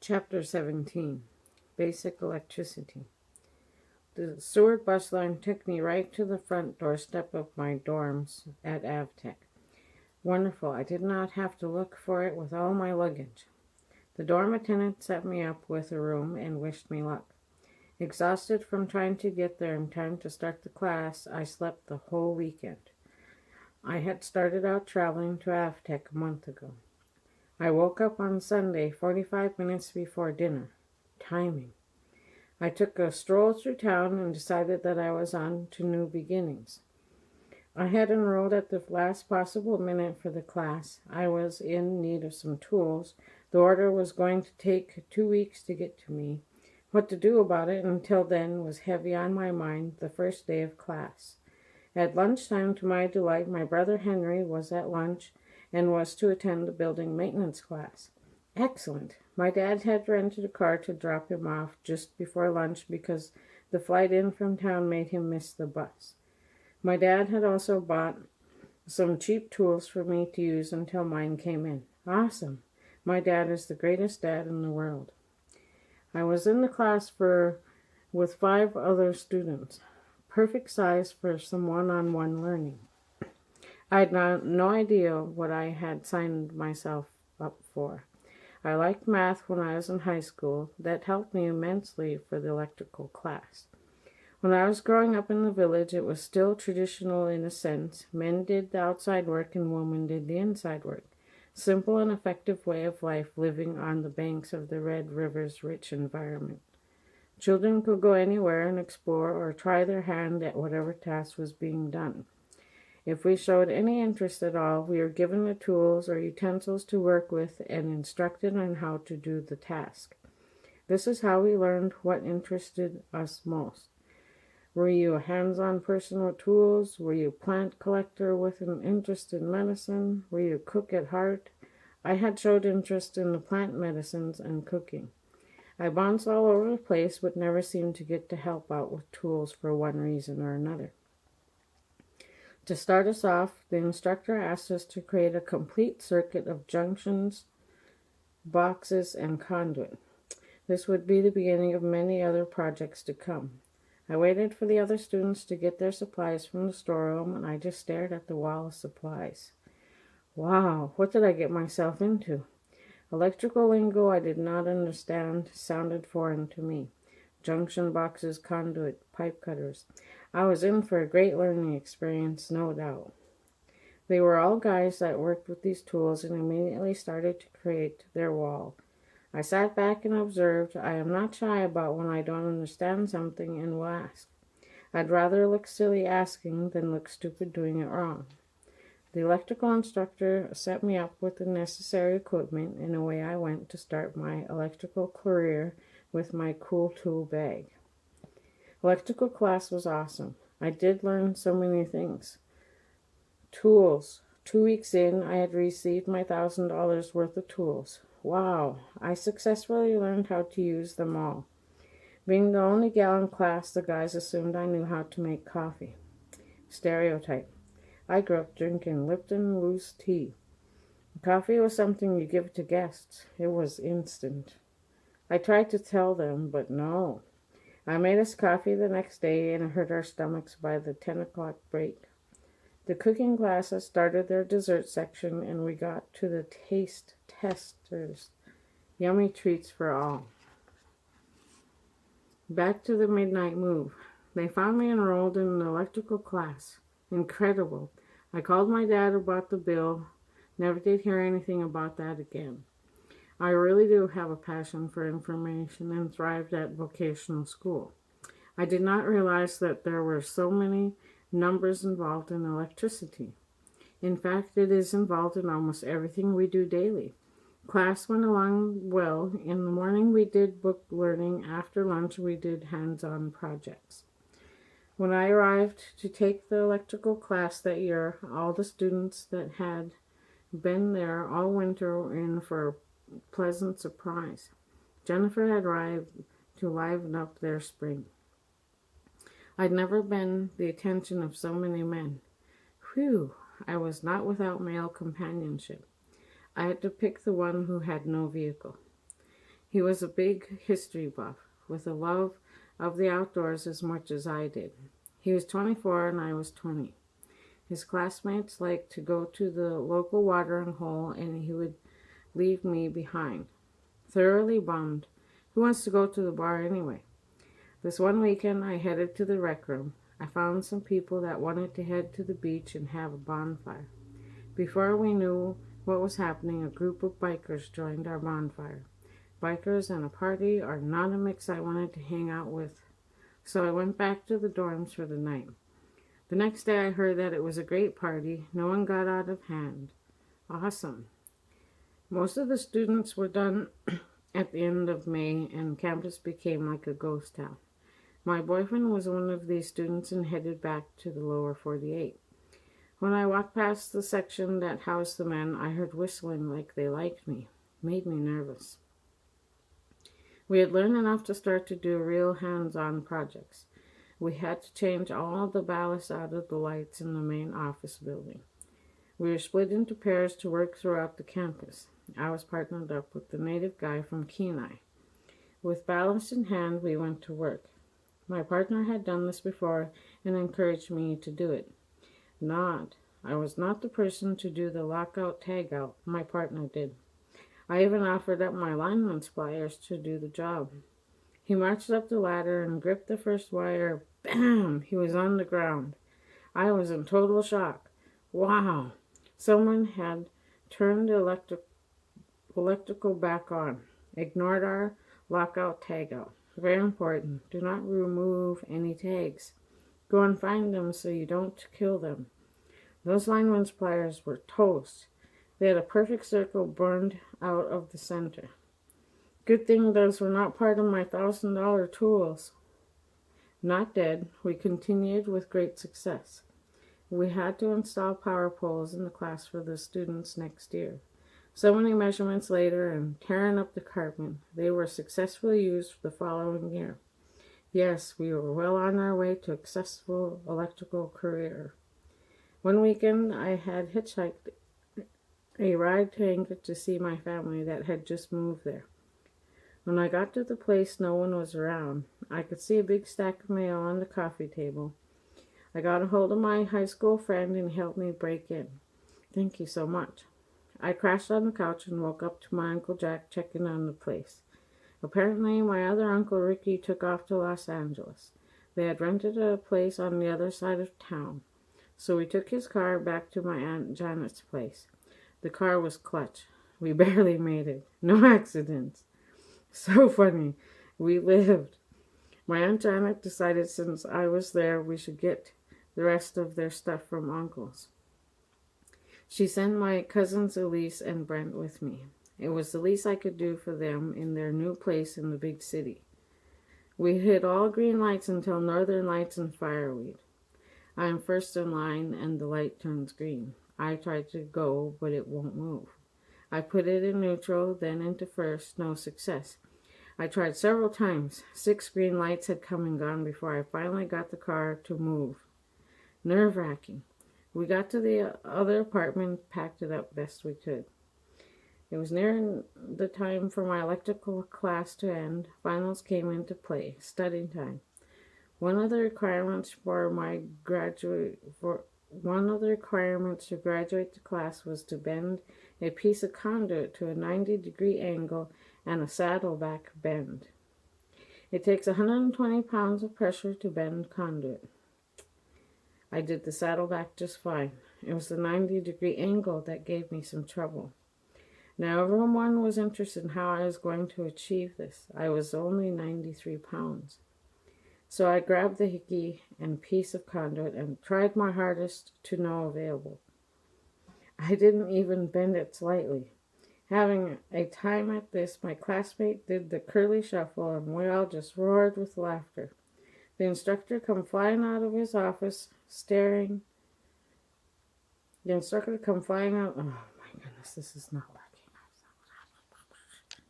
Chapter 17. Basic Electricity. The Seward bus line took me right to the front doorstep of my dorms at Avtech. Wonderful, I did not have to look for it with all my luggage. The dorm attendant set me up with a room and wished me luck. Exhausted from trying to get there in time to start the class, I slept the whole weekend. I had started out traveling to Avtech a month ago. I woke up on Sunday 45 minutes before dinner. Timing. I took a stroll through town and decided that I was on to new beginnings. I had enrolled at the last possible minute for the class. I was in need of some tools. The order was going to take 2 weeks to get to me. What to do about it until then was heavy on my mind the first day of class. At lunchtime, to my delight, my brother Henry was at lunch and was to attend the building maintenance class. Excellent. My dad had rented a car to drop him off just before lunch because the flight in from town made him miss the bus. My dad had also bought some cheap tools for me to use until mine came in. Awesome. My dad is the greatest dad in the world. I was in the class with 5 other students. Perfect size for some one-on-one learning. I had no idea what I had signed myself up for. I liked math when I was in high school. That helped me immensely for the electrical class. When I was growing up in the village, it was still traditional in a sense. Men did the outside work and women did the inside work. Simple and effective way of life living on the banks of the Red River's rich environment. Children could go anywhere and explore or try their hand at whatever task was being done. If we showed any interest at all, we were given the tools or utensils to work with and instructed on how to do the task. This is how we learned what interested us most. Were you a hands-on person with tools? Were you a plant collector with an interest in medicine? Were you a cook at heart? I had showed interest in the plant medicines and cooking. I bounced all over the place but never seemed to get to help out with tools for one reason or another. To start us off, the instructor asked us to create a complete circuit of junctions, boxes, and conduit. This would be the beginning of many other projects to come. I waited for the other students to get their supplies from the storeroom, and I just stared at the wall of supplies. Wow, what did I get myself into? Electrical lingo I did not understand, sounded foreign to me. Junction boxes, conduit, pipe cutters. I was in for a great learning experience, no doubt. They were all guys that worked with these tools and immediately started to create their wall. I sat back and observed. I am not shy about when I don't understand something and will ask. I'd rather look silly asking than look stupid doing it wrong. The electrical instructor set me up with the necessary equipment, and away I went to start my electrical career with my cool tool bag. Electrical class was awesome. I did learn so many things. Tools. 2 weeks in, I had received my $1,000 worth of tools. Wow, I successfully learned how to use them all. Being the only gal in class, the guys assumed I knew how to make coffee. Stereotype. I grew up drinking Lipton loose tea. Coffee was something you give to guests. It was instant. I tried to tell them, but no. I made us coffee the next day and it hurt our stomachs by the 10 o'clock break. The cooking classes started their dessert section and we got to the taste testers. Yummy treats for all. Back to the midnight move. They found me enrolled in an electrical class. Incredible. I called my dad about the bill. Never did hear anything about that again. I really do have a passion for information and thrived at vocational school. I did not realize that there were so many numbers involved in electricity. In fact, it is involved in almost everything we do daily. Class went along well. In the morning we did book learning. After lunch we did hands-on projects. When I arrived to take the electrical class that year, all the students that had been there all winter were in for a pleasant surprise. Jennifer had arrived to liven up their spring. I'd never been the attention of so many men. Whew, I was not without male companionship. I had to pick the one who had no vehicle. He was a big history buff, with a love of the outdoors as much as I did. He was 24 and I was 20. His classmates liked to go to the local watering hole and he would leave me behind. Thoroughly bummed. Who wants to go to the bar anyway? This one weekend I headed to the rec room. I found some people that wanted to head to the beach and have a bonfire. Before we knew what was happening, a group of bikers joined our bonfire. Bikers and a party are not a mix I wanted to hang out with, so I went back to the dorms for the night. The next day I heard that it was a great party. No one got out of hand. Awesome. Most of the students were done at the end of May, and campus became like a ghost town. My boyfriend was one of these students and headed back to the lower 48. When I walked past the section that housed the men, I heard whistling like they liked me. Made me nervous. We had learned enough to start to do real hands-on projects. We had to change all the ballast out of the lights in the main office building. We were split into pairs to work throughout the campus. I was partnered up with the native guy from Kenai. With ballast in hand, we went to work. My partner had done this before and encouraged me to do it. I was not the person to do the lockout tagout. My partner did. I even offered up my lineman's pliers to do the job. He marched up the ladder and gripped the first wire. Bam! He was on the ground. I was in total shock. Wow! Someone had turned the electrical back on. Ignored our lockout tagout. Very important. Do not remove any tags. Go and find them so you don't kill them. Those lineman's pliers were toast. They had a perfect circle burned out of the center. Good thing those were not part of my $1,000 tools. Not dead, we continued with great success. We had to install power poles in the class for the students next year. So many measurements later and tearing up the carpet, they were successfully used the following year. Yes, we were well on our way to a successful electrical career. One weekend I had hitchhiked a ride to Anchorage to see my family that had just moved there. When I got to the place, no one was around. I could see a big stack of mail on the coffee table. I got a hold of my high school friend and he helped me break in. Thank you so much. I crashed on the couch and woke up to my Uncle Jack checking on the place. Apparently, my other Uncle Ricky took off to Los Angeles. They had rented a place on the other side of town. So we took his car back to my Aunt Janet's place. The car was clutch. We barely made it. No accidents. So funny. We lived. My Aunt Janet decided since I was there, we should get the rest of their stuff from Uncle's. She sent my cousins Elise and Brent with me. It was the least I could do for them in their new place in the big city. We hit all green lights until northern lights and fireweed. I am first in line and the light turns green. I tried to go, but it won't move. I put it in neutral, then into first, no success. I tried several times. 6 green lights had come and gone before I finally got the car to move. Nerve-wracking. We got to the other apartment, packed it up best we could. It was near the time for my electrical class to end. Finals came into play. Study time. One of the requirements to graduate the class was to bend a piece of conduit to a 90-degree angle and a saddleback bend. It takes 120 pounds of pressure to bend conduit. I did the saddleback just fine. It was the 90-degree angle that gave me some trouble. Now everyone was interested in how I was going to achieve this. I was only 93 pounds. So I grabbed the hickey and piece of conduit and tried my hardest to no avail. I didn't even bend it slightly. Having a time at this, my classmate did the curly shuffle and we all just roared with laughter. The instructor come flying out of his office, staring. The instructor come flying out. Oh my goodness, this is not